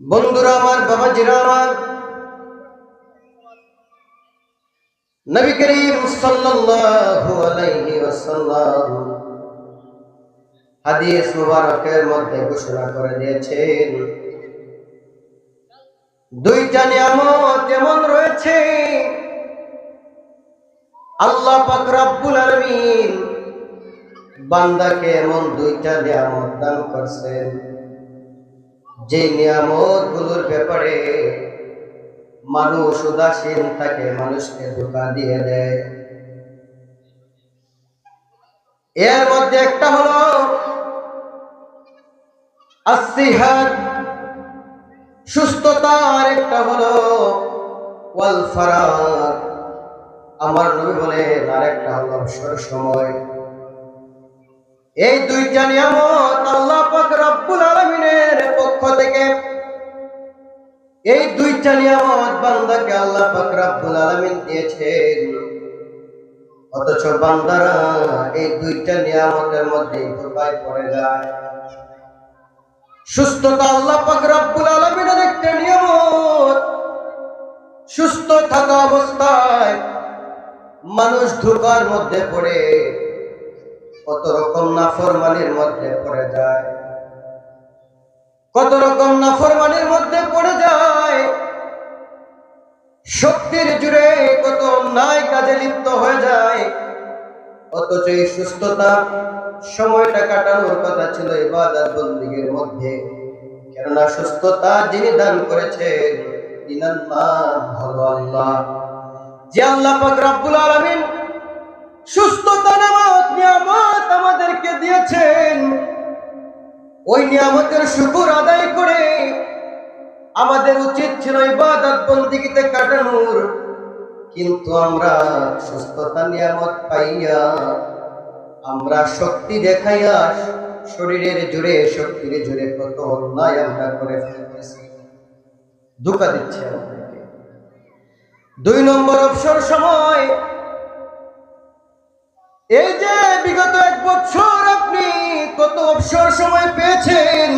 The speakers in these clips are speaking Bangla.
বন্ধুরা আমার, বাবাজিরা আমার, নবী করিম সাল্লাল্লাহু আলাইহি ওয়াসাল্লাম হাদিস মুবারকের মধ্যে ঘোষণা করে দিয়েছেন, দুইটা নিয়ামত এমন রয়েছে আল্লাহ পাক রব্বুল আলামিন বান্দাকে এমন দুইটা নিয়ামত দান করছেন যে নিয়ামত গুলোর ব্যাপারে মানুষ উদাসীন থাকে, মানুষকে ধোঁকা দিয়ে দেয়। এর মধ্যে একটা হলো আসিহাত, সুস্থতা, আর একটা হলো ওয়াল ফারাগ, আমার নবী বলেন আরেকটা হলো অবসর সময়। এই দুইটা নিয়ামত আল্লাহ পাক রব্বুল আলামিনের পক্ষ থেকে, এই দুইটা নিয়ামত বান্দাকে আল্লাহ পাক রব্বুল আলামিন দিয়েছেন, অথচ বান্দারা এই দুইটা নিয়ামতের মধ্যে ধোঁকায় পড়ে যায়। সুস্থতা আল্লাহ পাক রব্বুল আলামিনের একটা নিয়ামত, সুস্থ থাকা অবস্থায় মানুষ ধোঁকার মধ্যে পড়ে কত রকম নাফরমানির মধ্যে পড়ে যায়, কত রকম নাফরমানির মধ্যে পড়ে যায়, শক্তির জুড়ে কত অন্যায় কাজে লিপ্ত হয়ে যায়। অথচ এই সুস্থতা সময়টা কাটানোর কথা ছিল ইবাদত বন্দেগীর মধ্যে, কেননা সুস্থতা যিনি দান করেছেন তিনার নাম হলো আল্লাহ। যে আল্লাহ পাক রব্বুল আলামিন সুস্থতা নামক নিয়ামত আমাদেরকে দিয়েছেন, ওই নিয়ামতের শুকর আদায় করে আমাদের উচিত ছিল ইবাদত বন্দেগীতে কাটানোর, কিন্তু আমরা সুস্থতা নিয়ামত পাইয়া আমরা শক্তি দেখাইয়া শরীরের জোরে, শক্তির জোরে কত অন্যায় আমরা করে ফেলতেছি, ধোঁকা দিচ্ছে আমাদেরকে। 2 নম্বর অবসর সময়, এই যে বিগত 1 বছর আপনি কত অবসর সময় পেয়েছেন,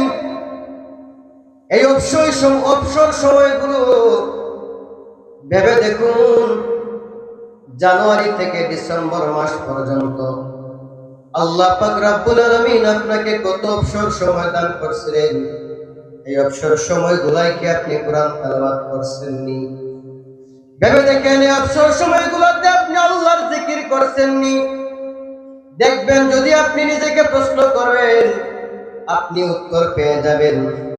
এই অবসর সময়গুলো ভেবে দেখুন, জানুয়ারি থেকে ডিসেম্বর মাস পর্যন্ত আল্লাহ পাক রব্বুল আলামিন আপনাকে কত অবসর সময় দান করছিলেন। এই অবসর সময়গুলাই কি আপনি কোরআন তেলাওয়াত করছেননি? ভেবে দেখেন, এই অবসর সময়গুলোতে আপনি আল্লাহর জিকির করছেননি? দেখবেন যদি আপনি নিজেকে প্রশ্ন করেন, আপনি উত্তর পেয়ে যাবেন।